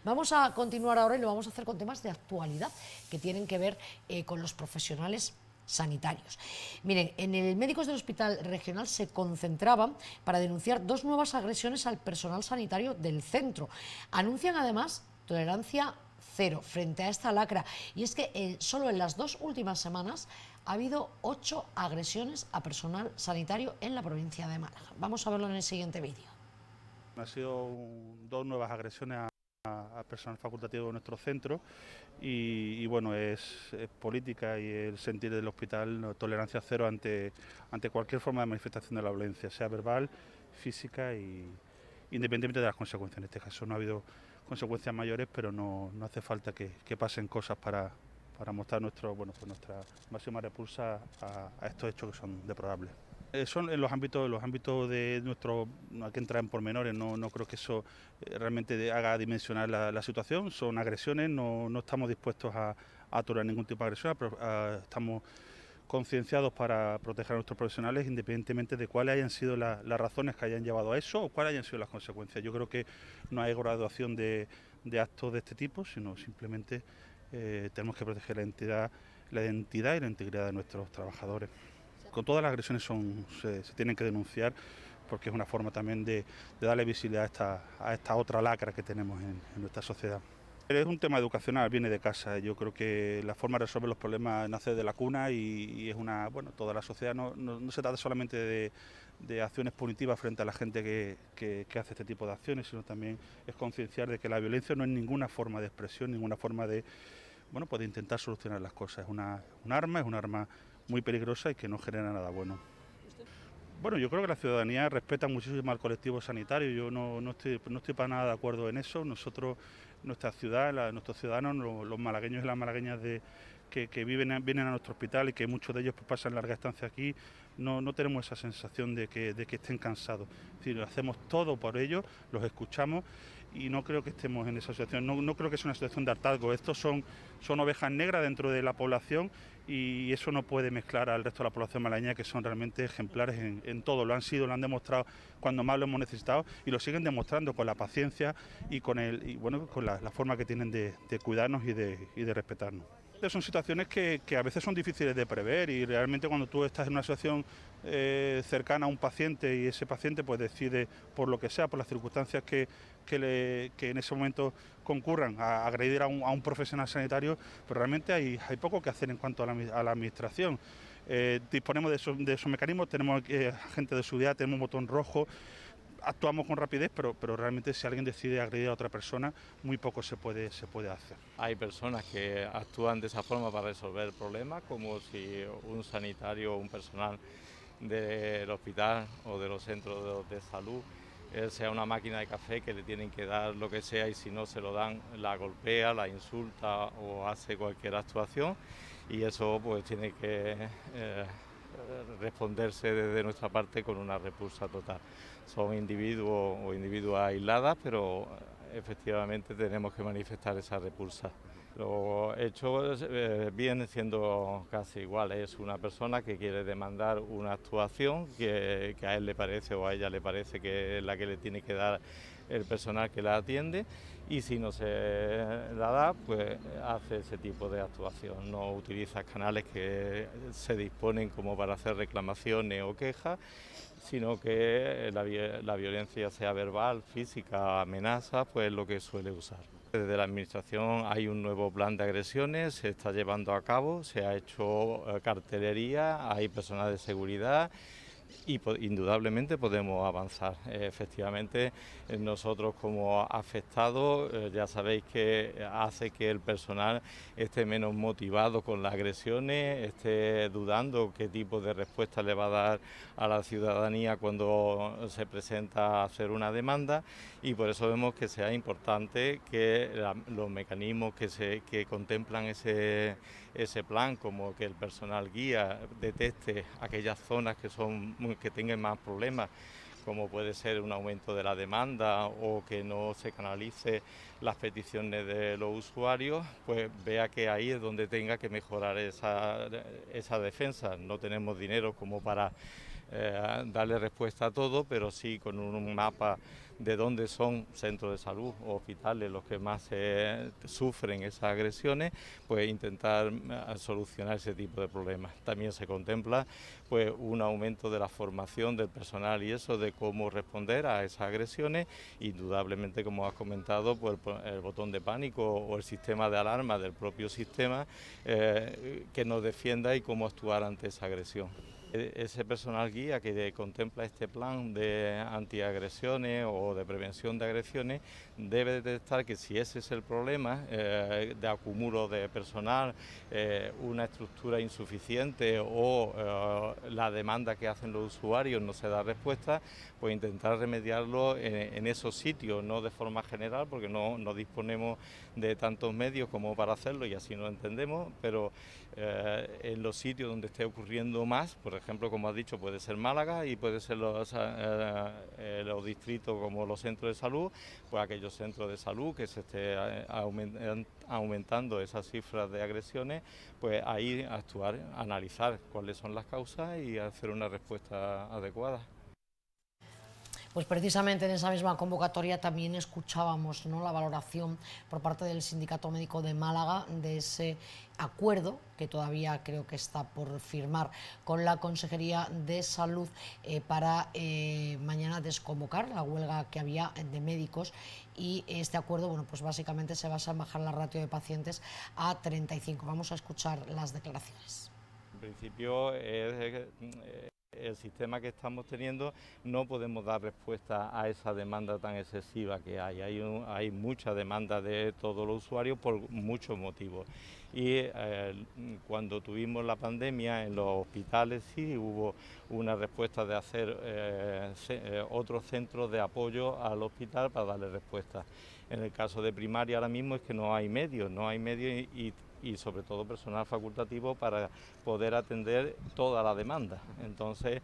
Vamos a continuar ahora y lo vamos a hacer con temas de actualidad que tienen que ver con los profesionales sanitarios. Miren, en el Médicos del Hospital Regional se concentraban para denunciar dos nuevas agresiones al personal sanitario del centro. Anuncian además tolerancia cero frente a esta lacra, y es que solo en las 2 últimas semanas ha habido 8 agresiones a personal sanitario en la provincia de Málaga. Vamos a verlo en el siguiente vídeo. Han sido dos nuevas agresiones a personal facultativo de nuestro centro y bueno, es política y el sentir del hospital, no, tolerancia cero ante cualquier forma de manifestación de la violencia, sea verbal, física y independientemente de las consecuencias. En este caso no ha habido consecuencias mayores, pero no hace falta que pasen cosas para mostrar nuestra máxima repulsa a estos hechos que son deplorables. Son en los ámbitos de nuestro, no hay que entrar en pormenores, no creo que eso realmente haga dimensionar la situación, son agresiones, no estamos dispuestos a tolerar ningún tipo de agresión, pero estamos concienciados para proteger a nuestros profesionales independientemente de cuáles hayan sido las razones que hayan llevado a eso o cuáles hayan sido las consecuencias. Yo creo que no hay graduación de actos de este tipo, sino simplemente tenemos que proteger la identidad y la integridad de nuestros trabajadores. Con todas las agresiones se tienen que denunciar porque es una forma también de darle visibilidad a esta otra lacra que tenemos en nuestra sociedad. Es un tema educacional, viene de casa. Yo creo que la forma de resolver los problemas nace de la cuna y es toda la sociedad no se trata solamente de acciones punitivas frente a la gente que hace este tipo de acciones, sino también es concienciar de que la violencia no es ninguna forma de expresión, ninguna forma de intentar solucionar las cosas. Es un arma muy peligrosa y que no genera nada bueno. Bueno, yo creo que la ciudadanía respeta muchísimo al colectivo sanitario, yo no estoy para nada de acuerdo en eso. Nosotros, nuestra ciudad, nuestros ciudadanos, los malagueños y las malagueñas que vienen a nuestro hospital y que muchos de ellos pasan larga estancia aquí, no tenemos esa sensación de que estén cansados. Es decir, hacemos todo por ellos, los escuchamos y no creo que estemos en esa situación, no creo que sea una situación de hartazgo. Estos son ovejas negras dentro de la población y eso no puede mezclar al resto de la población malagueña, que son realmente ejemplares en todo. Lo han sido, lo han demostrado cuando más lo hemos necesitado y lo siguen demostrando con la paciencia y con la forma que tienen de cuidarnos y de respetarnos. Son situaciones que a veces son difíciles de prever y realmente cuando tú estás en una situación cercana a un paciente y ese paciente pues decide por lo que sea, por las circunstancias que en ese momento concurran a agredir a un profesional sanitario, pues realmente hay poco que hacer en cuanto a la administración. Disponemos de esos mecanismos, tenemos agentes de seguridad, tenemos un botón rojo. Actuamos con rapidez, pero realmente si alguien decide agredir a otra persona, muy poco se puede hacer. Hay personas que actúan de esa forma para resolver el problema, como si un sanitario o un personal del hospital o de los centros de salud sea una máquina de café que le tienen que dar lo que sea y si no se lo dan, la golpea, la insulta o hace cualquier actuación y eso pues tiene que responderse desde nuestra parte con una repulsa total. Son individuos o individuas aisladas, pero efectivamente tenemos que manifestar esa repulsa. Los hechos vienen siendo casi iguales. Es una persona que quiere demandar una actuación que a él le parece o a ella le parece que es la que le tiene que dar el personal que la atiende y si no se la da, pues hace ese tipo de actuación. No utiliza canales que se disponen como para hacer reclamaciones o quejas, sino que la violencia sea verbal, física, amenaza, pues es lo que suele usar. Desde la Administración hay un nuevo plan de agresiones, se está llevando a cabo, se ha hecho cartelería, hay personal de seguridad y indudablemente podemos avanzar. Efectivamente, nosotros como afectados ya sabéis que hace que el personal esté menos motivado con las agresiones, esté dudando qué tipo de respuesta le va a dar a la ciudadanía cuando se presenta a hacer una demanda y por eso vemos que sea importante que los mecanismos que contemplan ese plan, como que el personal guía detecte aquellas zonas que tengan más problemas, como puede ser un aumento de la demanda o que no se canalice las peticiones de los usuarios, pues vea que ahí es donde tenga que mejorar esa defensa. No tenemos dinero como para darle respuesta a todo, pero sí con un mapa de dónde son centros de salud o hospitales los que más sufren esas agresiones, pues intentar solucionar ese tipo de problemas. También se contempla pues un aumento de la formación del personal y eso de cómo responder a esas agresiones. Indudablemente, como has comentado, pues el botón de pánico o el sistema de alarma del propio sistema que nos defienda y cómo actuar ante esa agresión. Ese personal guía que contempla este plan de antiagresiones o de prevención de agresiones debe detectar que si ese es el problema de acúmulo de personal, una estructura insuficiente o la demanda que hacen los usuarios no se da respuesta, pues intentar remediarlo en esos sitios, no de forma general, porque no disponemos de tantos medios como para hacerlo y así no entendemos, pero en los sitios donde esté ocurriendo más, por ejemplo, como has dicho, puede ser Málaga y puede ser los distritos como los centros de salud, pues aquellos centros de salud que se esté aumentando esas cifras de agresiones, pues ahí actuar, analizar cuáles son las causas y hacer una respuesta adecuada. Pues precisamente en esa misma convocatoria también escuchábamos, ¿no?, la valoración por parte del Sindicato Médico de Málaga de ese acuerdo que todavía creo que está por firmar con la Consejería de Salud para mañana desconvocar la huelga que había de médicos, y este acuerdo, bueno, pues básicamente se basa en bajar la ratio de pacientes a 35. Vamos a escuchar las declaraciones. En principio el sistema que estamos teniendo no podemos dar respuesta a esa demanda tan excesiva que hay. Hay mucha demanda de todos los usuarios por muchos motivos. Y cuando tuvimos la pandemia en los hospitales sí hubo una respuesta de hacer otros centros de apoyo al hospital para darle respuesta. En el caso de primaria ahora mismo es que no hay medios y sobre todo personal facultativo para poder atender toda la demanda. Entonces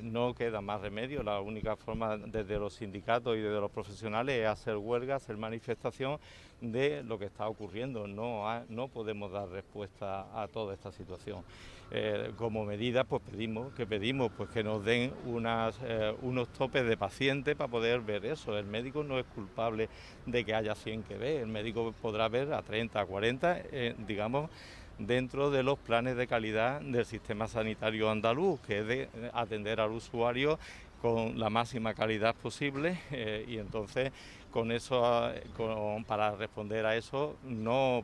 no queda más remedio, la única forma desde los sindicatos y desde los profesionales es hacer huelga, hacer manifestación de lo que está ocurriendo. No podemos dar respuesta a toda esta situación. Como medida pues pedimos que nos den unos topes de pacientes para poder ver eso. El médico no es culpable de que haya 100 que ver, el médico podrá ver a 30, a 40, digamos, dentro de los planes de calidad del sistema sanitario andaluz, que es de atender al usuario con la máxima calidad posible y entonces con eso, para responder a eso no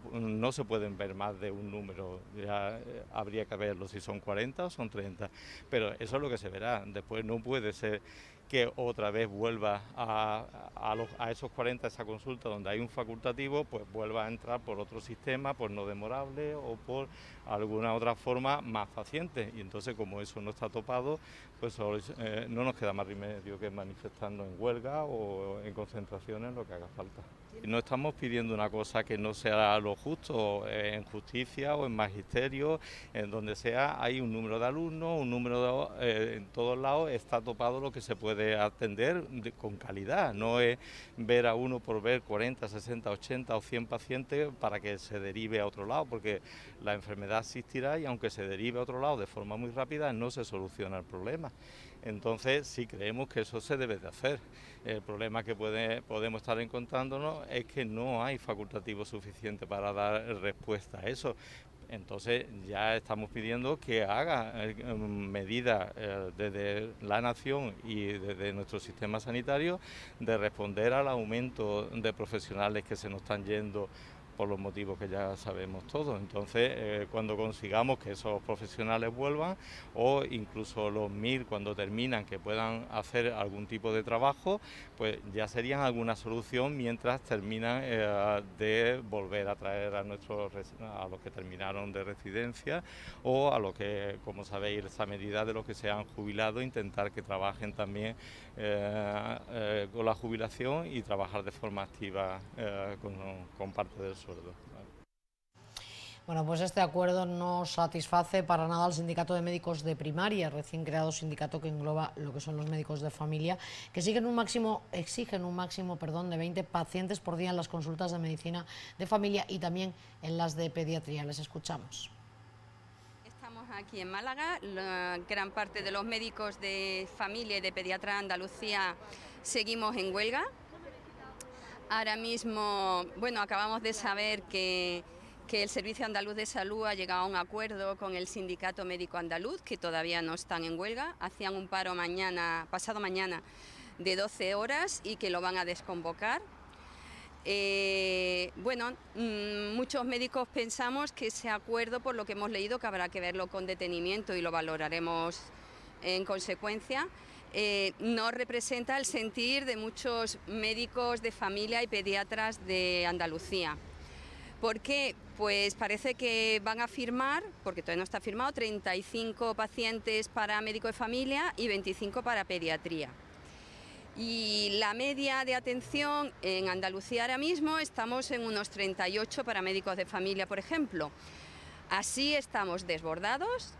se pueden ver más de un número, ya habría que verlo si son 40 o son 30, pero eso es lo que se verá. Después no puede ser que otra vez vuelva a esos 40, esa consulta donde hay un facultativo, pues vuelva a entrar por otro sistema, por no demorable o por alguna otra forma más pacientes. Y entonces, como eso no está topado, pues no nos queda más remedio que manifestarnos en huelga o en concentraciones, lo que haga falta. No estamos pidiendo una cosa que no sea lo justo, en justicia o en magisterio, en donde sea, hay un número de alumnos, un número en todos lados, está topado lo que se puede atender con calidad, no es ver a uno por ver 40, 60, 80 o 100 pacientes para que se derive a otro lado, porque la enfermedad existirá y aunque se derive a otro lado de forma muy rápida no se soluciona el problema. Entonces sí creemos que eso se debe de hacer. El problema que podemos estar encontrándonos es que no hay facultativo suficiente para dar respuesta a eso. Entonces ya estamos pidiendo que haga medidas desde la nación y desde nuestro sistema sanitario de responder al aumento de profesionales que se nos están yendo por los motivos que ya sabemos todos. Entonces, cuando consigamos que esos profesionales vuelvan, o incluso los 1000 cuando terminan, que puedan hacer algún tipo de trabajo, pues ya serían alguna solución mientras terminan de volver a traer a los que terminaron de residencia o a los que, como sabéis, esa medida de los que se han jubilado, intentar que trabajen también con la jubilación y trabajar de forma activa con parte del sueldo. Bueno, pues este acuerdo no satisface para nada al Sindicato de Médicos de Primaria, recién creado sindicato que engloba lo que son los médicos de familia, que exigen un máximo de 20 pacientes por día en las consultas de medicina de familia y también en las de pediatría. Les escuchamos. Estamos aquí en Málaga, la gran parte de los médicos de familia y de pediatría de Andalucía seguimos en huelga. Ahora mismo, bueno, acabamos de saber que el Servicio Andaluz de Salud ha llegado a un acuerdo con el Sindicato Médico Andaluz, que todavía no están en huelga. Hacían un paro pasado mañana, de 12 horas y que lo van a desconvocar. Bueno, muchos médicos pensamos que ese acuerdo, por lo que hemos leído, que habrá que verlo con detenimiento y lo valoraremos en consecuencia, no representa el sentir de muchos médicos de familia y pediatras de Andalucía. ¿Por qué? Pues parece que van a firmar, porque todavía no está firmado, 35 pacientes para médico de familia y 25 para pediatría. Y la media de atención en Andalucía ahora mismo estamos en unos 38 para médicos de familia, por ejemplo. Así estamos desbordados,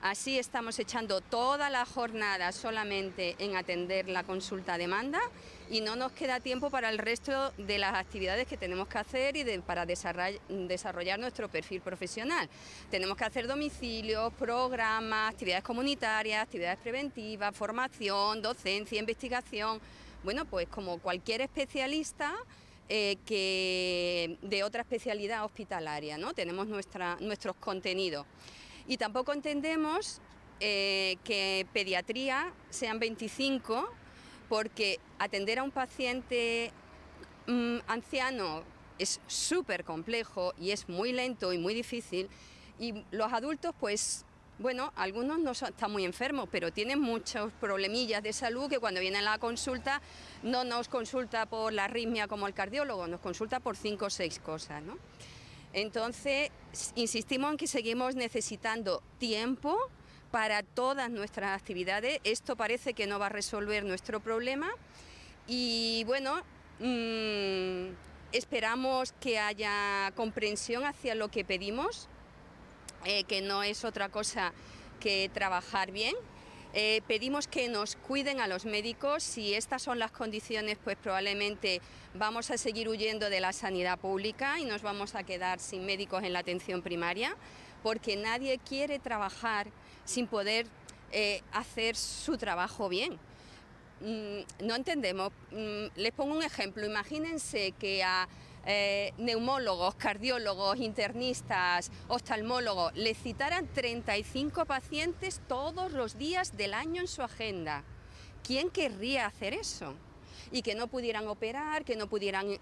así estamos echando toda la jornada solamente en atender la consulta a demanda y no nos queda tiempo para el resto de las actividades que tenemos que hacer y para desarrollar nuestro perfil profesional. Tenemos que hacer domicilios, programas, actividades comunitarias, actividades preventivas, formación, docencia, investigación. Bueno, pues como cualquier especialista que de otra especialidad hospitalaria, ¿no? Tenemos nuestros contenidos. Y tampoco entendemos que pediatría sean 25, porque atender a un paciente anciano es súper complejo y es muy lento y muy difícil. Y los adultos, pues, bueno, algunos no están muy enfermos, pero tienen muchos problemillas de salud que cuando vienen a la consulta no nos consulta por la arritmia como el cardiólogo, nos consulta por 5 o 6 cosas, ¿no? Entonces, insistimos en que seguimos necesitando tiempo para todas nuestras actividades. Esto parece que no va a resolver nuestro problema y, bueno, esperamos que haya comprensión hacia lo que pedimos, que no es otra cosa que trabajar bien. Pedimos que nos cuiden a los médicos. Si estas son las condiciones, pues probablemente vamos a seguir huyendo de la sanidad pública y nos vamos a quedar sin médicos en la atención primaria, porque nadie quiere trabajar sin poder hacer su trabajo bien. No entendemos. Les pongo un ejemplo. Imagínense que a neumólogos, cardiólogos, internistas, oftalmólogos les citaran 35 pacientes todos los días del año en su agenda. ¿Quién querría hacer eso? Y que no pudieran operar, que no pudieran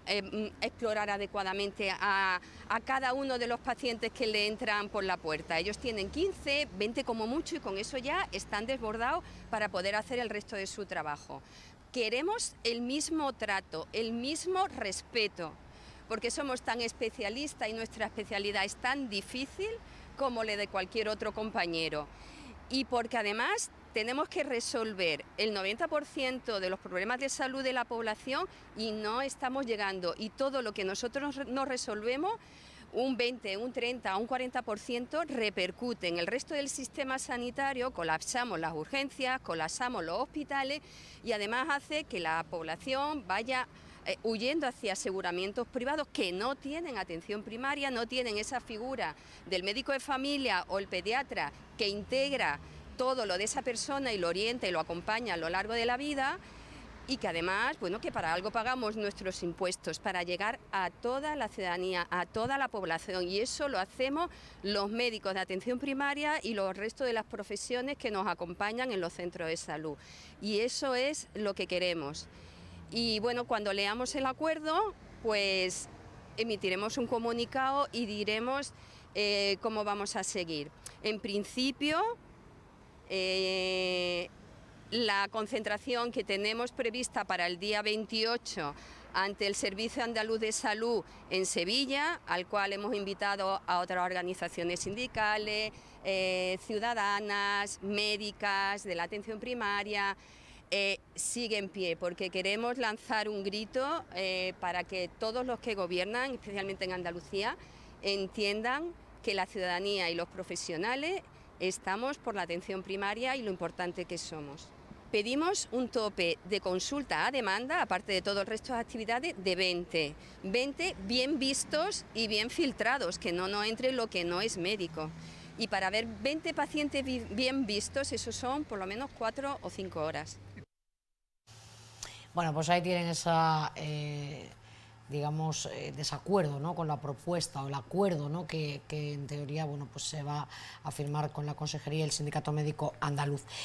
explorar adecuadamente a cada uno de los pacientes que le entran por la puerta. Ellos tienen 15, 20 como mucho y con eso ya están desbordados para poder hacer el resto de su trabajo. Queremos el mismo trato, el mismo respeto, porque somos tan especialistas y nuestra especialidad es tan difícil como la de cualquier otro compañero. Y porque además tenemos que resolver el 90% de los problemas de salud de la población y no estamos llegando. Y todo lo que nosotros no resolvemos, un 20, un 30, un 40% repercute en el resto del sistema sanitario, colapsamos las urgencias, colapsamos los hospitales y además hace que la población vaya huyendo hacia aseguramientos privados que no tienen atención primaria, no tienen esa figura del médico de familia o el pediatra que integra todo lo de esa persona y lo orienta y lo acompaña a lo largo de la vida, y que además, bueno, que para algo pagamos nuestros impuestos, para llegar a toda la ciudadanía, a toda la población, y eso lo hacemos los médicos de atención primaria y los restos de las profesiones que nos acompañan en los centros de salud. Y eso es lo que queremos. Y bueno, cuando leamos el acuerdo, pues emitiremos un comunicado y diremos cómo vamos a seguir. En principio, la concentración que tenemos prevista para el día 28 ante el Servicio Andaluz de Salud en Sevilla, al cual hemos invitado a otras organizaciones sindicales, ciudadanas, médicas, de la atención primaria, sigue en pie, porque queremos lanzar un grito para que todos los que gobiernan, especialmente en Andalucía, entiendan que la ciudadanía y los profesionales estamos por la atención primaria y lo importante que somos. Pedimos un tope de consulta a demanda, aparte de todo el resto de actividades, de 20 bien vistos y bien filtrados, que no entre lo que no es médico. Y para ver 20 pacientes bien vistos, eso son por lo menos 4 o 5 horas. Bueno, pues ahí tienen esa, digamos, desacuerdo, ¿no?, con la propuesta, o el acuerdo, ¿no?, que en teoría, bueno, pues se va a firmar con la Consejería y el Sindicato Médico Andaluz.